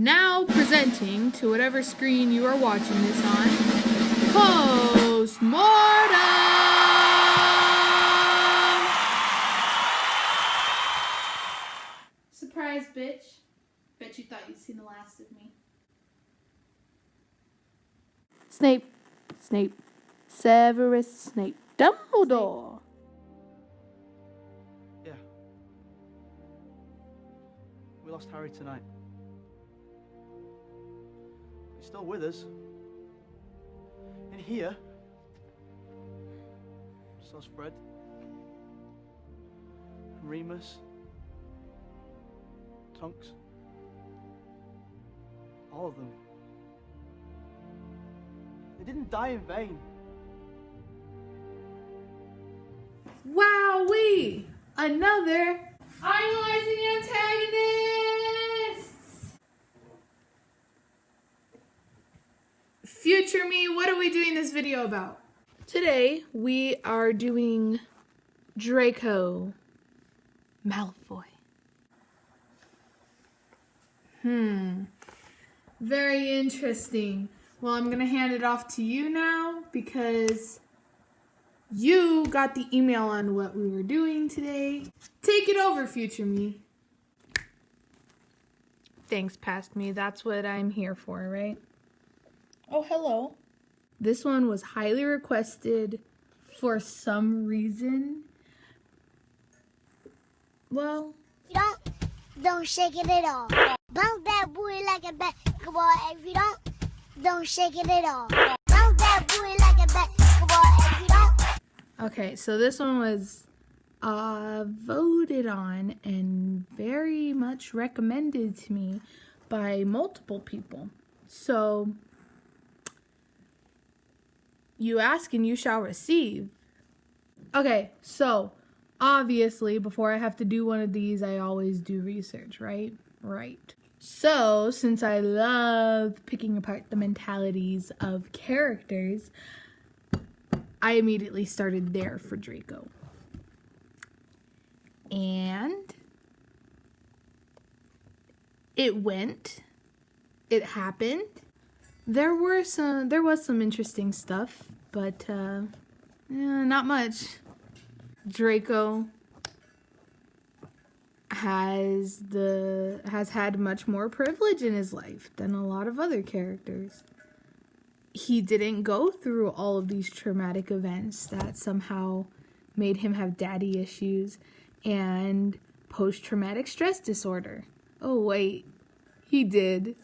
Now presenting to whatever screen you are watching this on, Post-Mortem! Surprise, bitch. Bet you thought you'd seen the last of me. Snape, Severus Snape, Dumbledore. Yeah. We lost Harry tonight. He's still with us. In here. So's Fred. Remus. Tonks. All of them. They didn't die in vain. Wowee! Another Idolizing Antagonists! Future me, what are we doing this video about? Today, we are doing Draco Malfoy. Very interesting. Well, I'm going to hand it off to you now because you got the email on what we were doing today. Take it over, future me. Thanks, past me. That's what I'm here for, right? Oh, hello. This one was highly requested for some reason. Well, don't shake it at all. Bounce that booty like a basketball. If you don't shake it at all. Bounce that booty like a basketball. If you don't. Okay, so this one was voted on and very much recommended to me by multiple people. So, you ask and you shall receive. Okay, so obviously, before I have to do one of these, I always do research, right? Right. So, since I love picking apart the mentalities of characters, I immediately started there for Draco. And it went. It happened. There was some interesting stuff, but not much. Draco has had much more privilege in his life than a lot of other characters. He didn't go through all of these traumatic events that somehow made him have daddy issues and post-traumatic stress disorder. Oh wait, he did.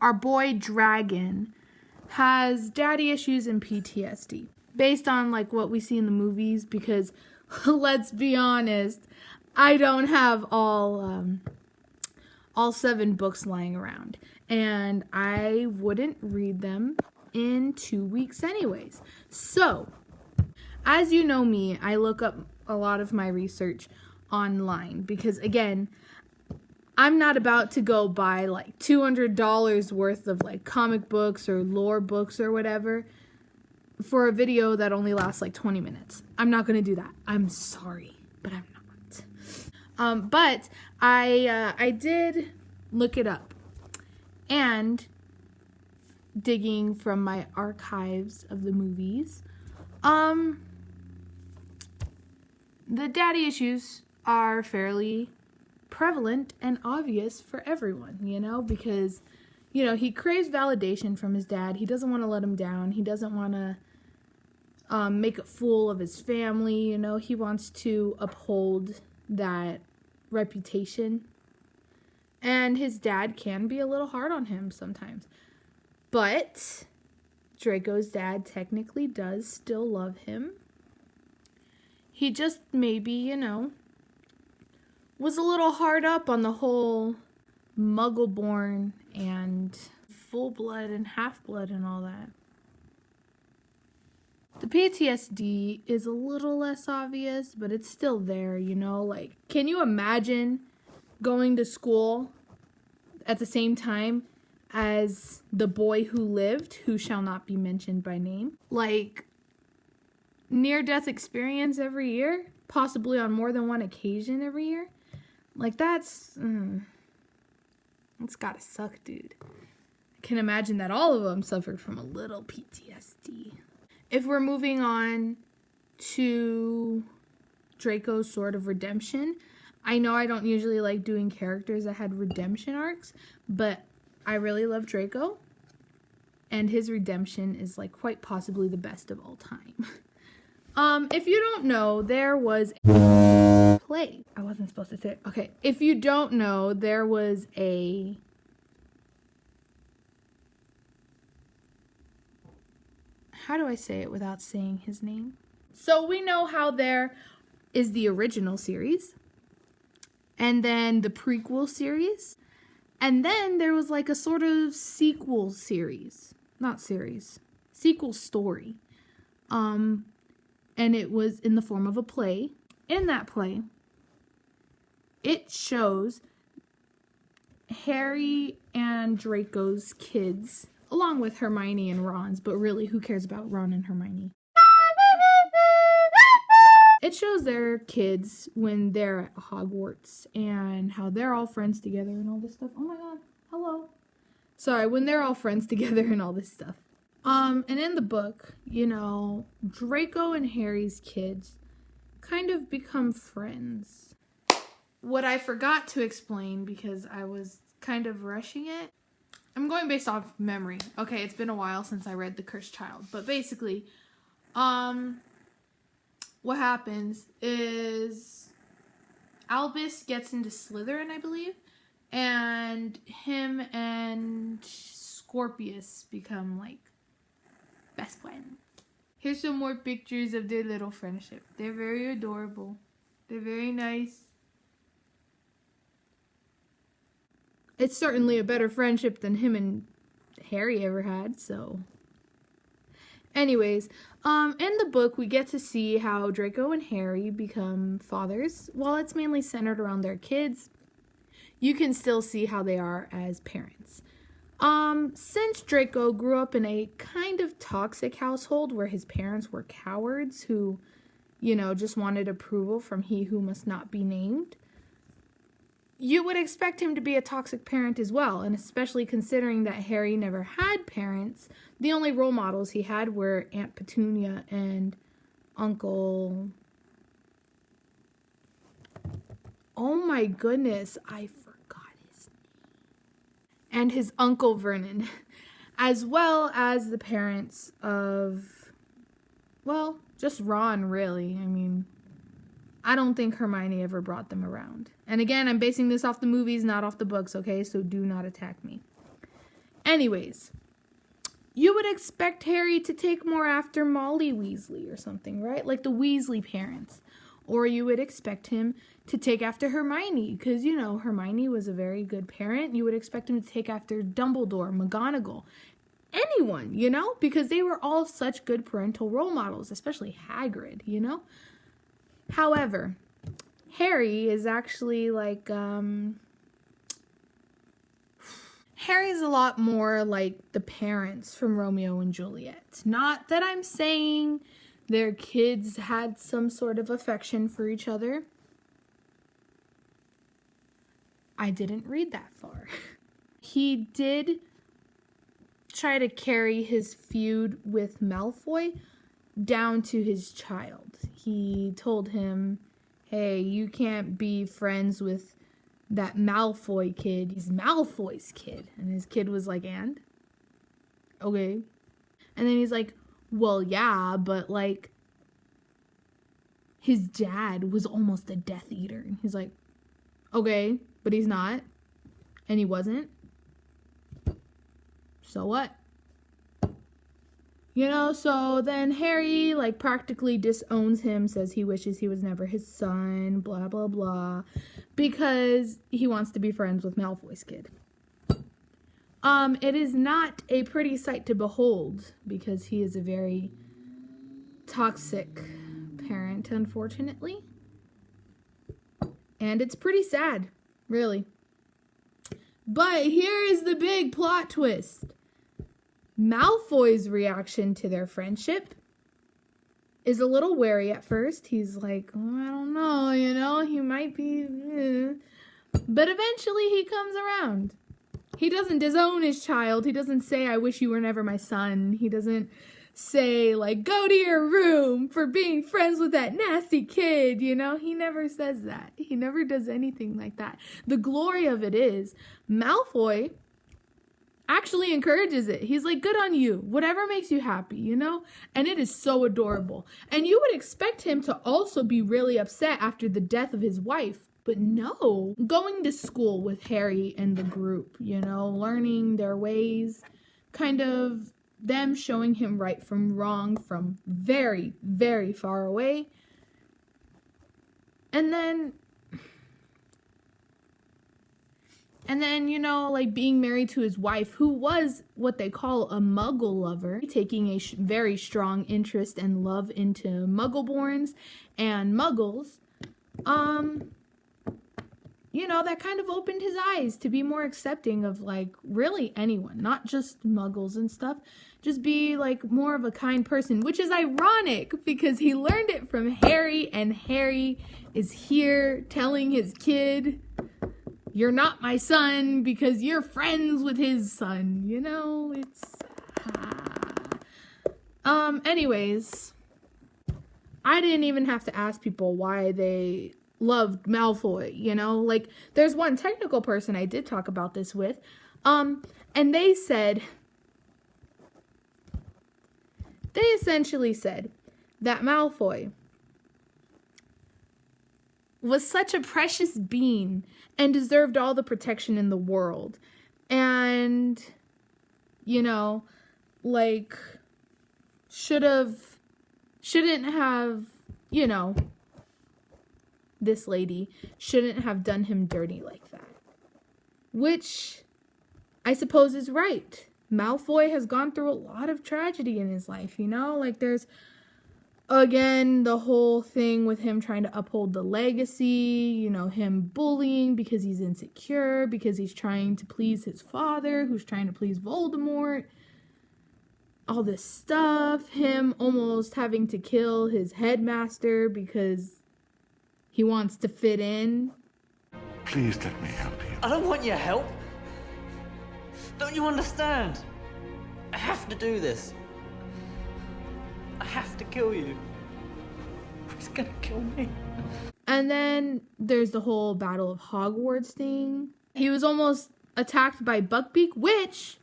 Our boy Dragon has daddy issues and PTSD based on like what we see in the movies, because let's be honest, I don't have all 7 books lying around, and I wouldn't read them in 2 weeks anyways. So, as you know me, I look up a lot of my research online because, again, I'm not about to go buy like $200 worth of like comic books or lore books or whatever for a video that only lasts like 20 minutes. I'm not going to do that. I'm sorry, but I'm not. But I did look it up, and digging from my archives of the movies, the daddy issues are fairly prevalent and obvious for everyone, because, he craves validation from his dad. He doesn't want to let him down. He doesn't want to make a fool of his family. He wants to uphold that reputation. And his dad can be a little hard on him sometimes. But Draco's dad technically does still love him. He just maybe, was a little hard up on the whole muggle-born and full-blood and half-blood and all that. The PTSD is a little less obvious, but it's still there, Like, can you imagine going to school at the same time as the boy who lived, who shall not be mentioned by name? Like, near-death experience every year? Possibly on more than one occasion every year? Like, that's It's gotta suck, dude. I can imagine that all of them suffered from a little PTSD. If we're moving on to Draco's sort of redemption, I know I don't usually like doing characters that had redemption arcs, but I really love Draco, and his redemption is like quite possibly the best of all time. If you don't know, there was a play. I wasn't supposed to say it. Okay, if you don't know, there was a how do I say it without saying his name? So we know how there is the original series, and then the prequel series, and then there was like a sort of sequel series. Not series. Sequel story. And it was in the form of a play. In that play, it shows Harry and Draco's kids, along with Hermione and Ron's, but really, who cares about Ron and Hermione? It shows their kids when they're at Hogwarts and how they're all friends together and all this stuff. Oh my god, hello. Sorry, when they're all friends together and all this stuff. And in the book, you know, Draco and Harry's kids kind of become friends. What I forgot to explain because I was kind of rushing it, I'm going based off memory. Okay, it's been a while since I read The Cursed Child, but basically, what happens is Albus gets into Slytherin, I believe, and him and Scorpius become like best friends. Here's some more pictures of their little friendship. They're very adorable. They're very nice. It's certainly a better friendship than him and Harry ever had, so. Anyways, in the book, we get to see how Draco and Harry become fathers. While it's mainly centered around their kids, you can still see how they are as parents. Since Draco grew up in a kind of toxic household where his parents were cowards who, you know, just wanted approval from he who must not be named, you would expect him to be a toxic parent as well, and especially considering that Harry never had parents. The only role models he had were Aunt Petunia and Uncle... Oh my goodness, I forgot his name. And his Uncle Vernon, as well as the parents of, well, just Ron, really. I mean, I don't think Hermione ever brought them around. And again, I'm basing this off the movies, not off the books, okay? So do not attack me. Anyways, you would expect Harry to take more after Molly Weasley or something, right? Like the Weasley parents. Or you would expect him to take after Hermione, because, you know, Hermione was a very good parent. You would expect him to take after Dumbledore, McGonagall, anyone, you know? Because they were all such good parental role models, especially Hagrid, you know? However, Harry is actually like, Harry's a lot more like the parents from Romeo and Juliet. Not that I'm saying their kids had some sort of affection for each other. I didn't read that far. He did try to carry his feud with Malfoy down to his child. He told him, hey, you can't be friends with that Malfoy kid. He's Malfoy's kid. And his kid was like, and? Okay. And then he's like, well, yeah, but like, his dad was almost a Death Eater. And he's like, okay, but he's not. And he wasn't. So what? You know, so then Harry, like, practically disowns him, says he wishes he was never his son, blah, blah, blah, because he wants to be friends with Malfoy's kid. It is not a pretty sight to behold, because he is a very toxic parent, unfortunately. And it's pretty sad, really. But here is the big plot twist. Malfoy's reaction to their friendship is a little wary at first. He's like, oh, I don't know, you know, he might be... But eventually he comes around. He doesn't disown his child. He doesn't say, I wish you were never my son. He doesn't say, like, go to your room for being friends with that nasty kid, you know? He never says that. He never does anything like that. The glory of it is, Malfoy actually encourages it. He's like, good on you. Whatever makes you happy, you know? And it is so adorable. And you would expect him to also be really upset after the death of his wife. But no, going to school with Harry and the group, you know, learning their ways, kind of them showing him right from wrong from very, very far away. And then, you know, like being married to his wife, who was what they call a muggle lover, taking a very strong interest and love into muggleborns and muggles. You know, that kind of opened his eyes to be more accepting of, like, really anyone, not just muggles and stuff. Just be, like, more of a kind person, which is ironic because he learned it from Harry, and Harry is here telling his kid, you're not my son because you're friends with his son, you know? It's... Anyways, I didn't even have to ask people why they loved Malfoy, you know? Like, there's one technical person I did talk about this with, and they essentially said that Malfoy was such a precious being and deserved all the protection in the world. And, you know, like, shouldn't have, you know, this lady shouldn't have done him dirty like that. Which I suppose is right. Malfoy has gone through a lot of tragedy in his life, you know? Like, there's, again, the whole thing with him trying to uphold the legacy, you know, him bullying because he's insecure, because he's trying to please his father, who's trying to please Voldemort. All this stuff. Him almost having to kill his headmaster because he wants to fit in. Please let me help you. I don't want your help. Don't you understand? I have to do this. I have to kill you. He's gonna kill me. And then there's the whole Battle of Hogwarts thing. He was almost attacked by Buckbeak, which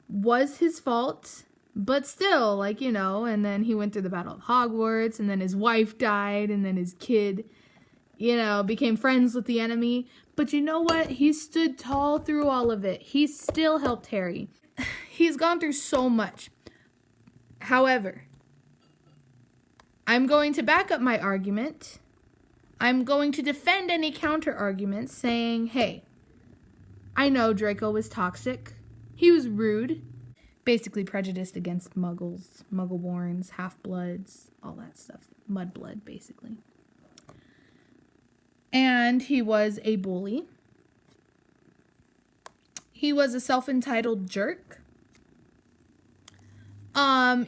was his fault. But still, like, you know, and then he went through the Battle of Hogwarts, and then his wife died, and then his kid, you know, became friends with the enemy. But you know what? He stood tall through all of it. He still helped Harry. He's gone through so much. However, I'm going to back up my argument. I'm going to defend any counter arguments saying, hey, I know Draco was toxic. He was rude. Basically prejudiced against muggles, muggleborns, half-bloods, all that stuff. Mudblood, basically. And he was a bully. He was a self-entitled jerk.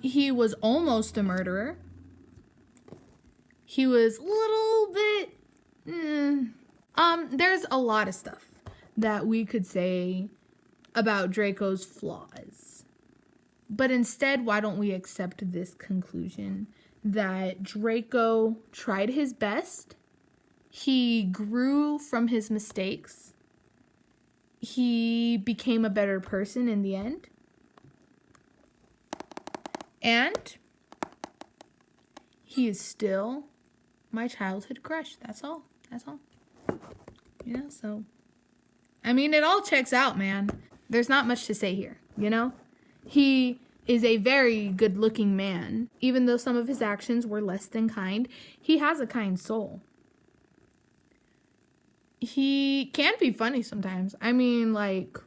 He was almost a murderer. He was a little bit... There's a lot of stuff that we could say about Draco's flaws. But instead, why don't we accept this conclusion that Draco tried his best. He grew from his mistakes. He became a better person in the end. And he is still my childhood crush. That's all. That's all. You know, so... I mean, it all checks out, man. There's not much to say here, you know? He is a very good-looking man. Even though some of his actions were less than kind, he has a kind soul. He can be funny sometimes. I mean, like,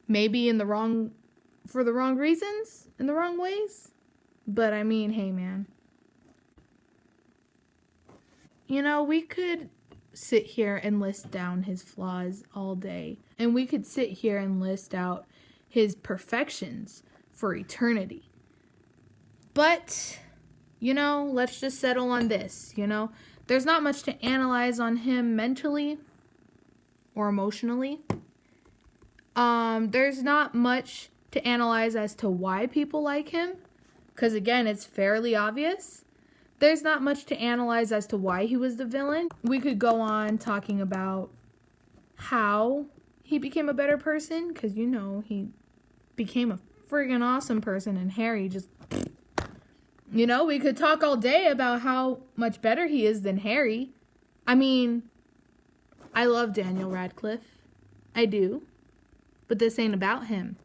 maybe for the wrong reasons, in the wrong ways. But I mean, hey, man. You know, we could sit here and list down his flaws all day. And we could sit here and list out his perfections for eternity. But, you know, let's just settle on this, you know. There's not much to analyze on him mentally or emotionally. There's not much to analyze as to why people like him, because again, it's fairly obvious. There's not much to analyze as to why he was the villain. We could go on talking about how he became a better person, because, you know, he became a friggin' awesome person, and Harry just, you know, we could talk all day about how much better he is than Harry. I mean, I love Daniel Radcliffe. I do. But this ain't about him.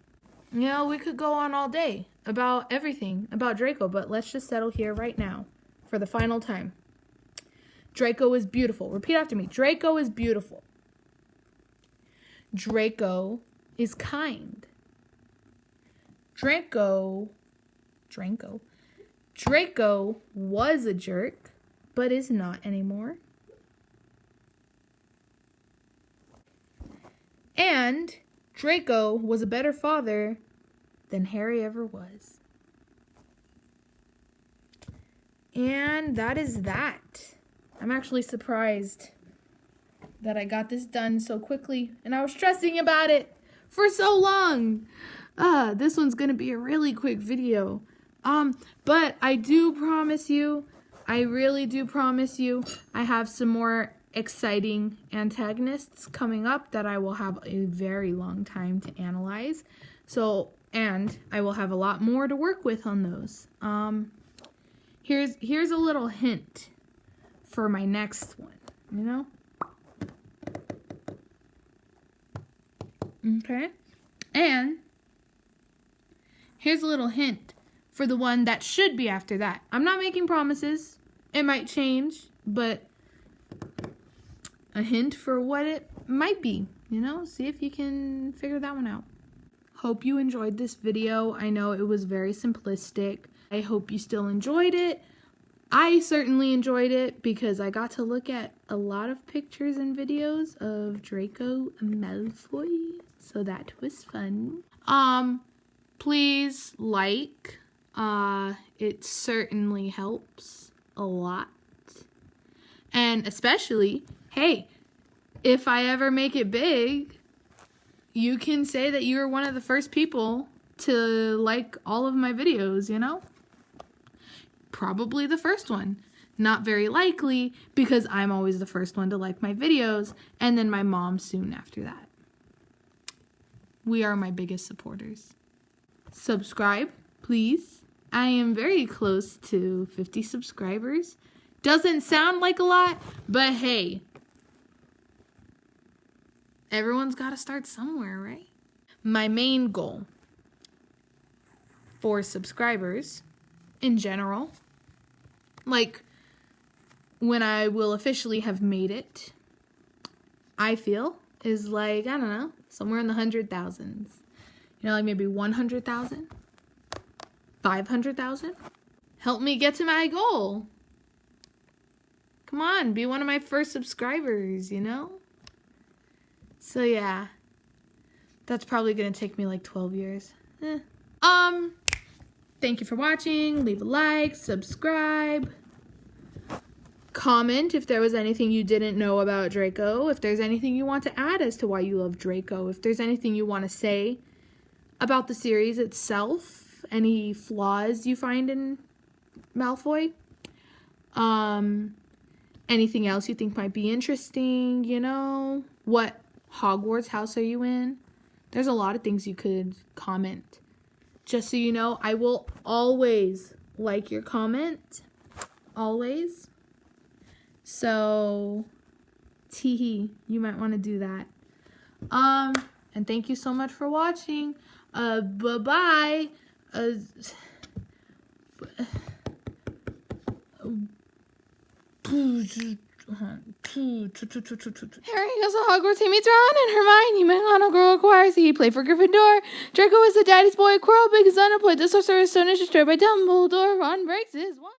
You know, we could go on all day about everything, about Draco, but let's just settle here right now for the final time. Draco is beautiful. Repeat after me. Draco is beautiful. Draco is kind. Draco was a jerk, but is not anymore. And Draco was a better father than Harry ever was. And that is that. I'm actually surprised that I got this done so quickly, and I was stressing about it for so long. This one's gonna be a really quick video. But I do promise you, I really do promise you, I have some more exciting antagonists coming up that I will have a very long time to analyze. So, and I will have a lot more to work with on those. Here's a little hint for my next one, you know? Okay? And here's a little hint for the one that should be after that. I'm not making promises. It might change, but a hint for what it might be, you know? See if you can figure that one out. Hope you enjoyed this video. I know it was very simplistic. I hope you still enjoyed it. I certainly enjoyed it because I got to look at a lot of pictures and videos of Draco Malfoy, so that was fun. Please like, it certainly helps a lot. And especially, hey, if I ever make it big, you can say that you were one of the first people to like all of my videos, you know? Probably the first one. Not very likely, because I'm always the first one to like my videos, and then my mom soon after that. We are my biggest supporters. Subscribe, please. I am very close to 50 subscribers. Doesn't sound like a lot, but hey, everyone's got to start somewhere, right? My main goal for subscribers in general, like when I will officially have made it, I feel is like, I don't know, somewhere in the 100,000s. You know, like maybe 100,000, 500,000. Help me get to my goal. Come on, be one of my first subscribers, you know? So yeah, that's probably gonna take me like 12 years. Thank you for watching. Leave a like, subscribe, comment if there was anything you didn't know about Draco, if there's anything you want to add as to why you love Draco, if there's anything you want to say about the series itself, any flaws you find in Malfoy, anything else you think might be interesting, you know, what Hogwarts house are you in? There's a lot of things you could comment. Just so you know, I will always like your comment. Always. So, teehee, you might want to do that. And thank you so much for watching. Bye-bye. Harry goes to Hogwarts, he meets Ron and Hermione. McGonagall acquires he played for Gryffindor. Draco is the daddy's boy. Quirrell, big is unemployed. The sorcerer's son is destroyed by Dumbledore. Ron breaks his wand.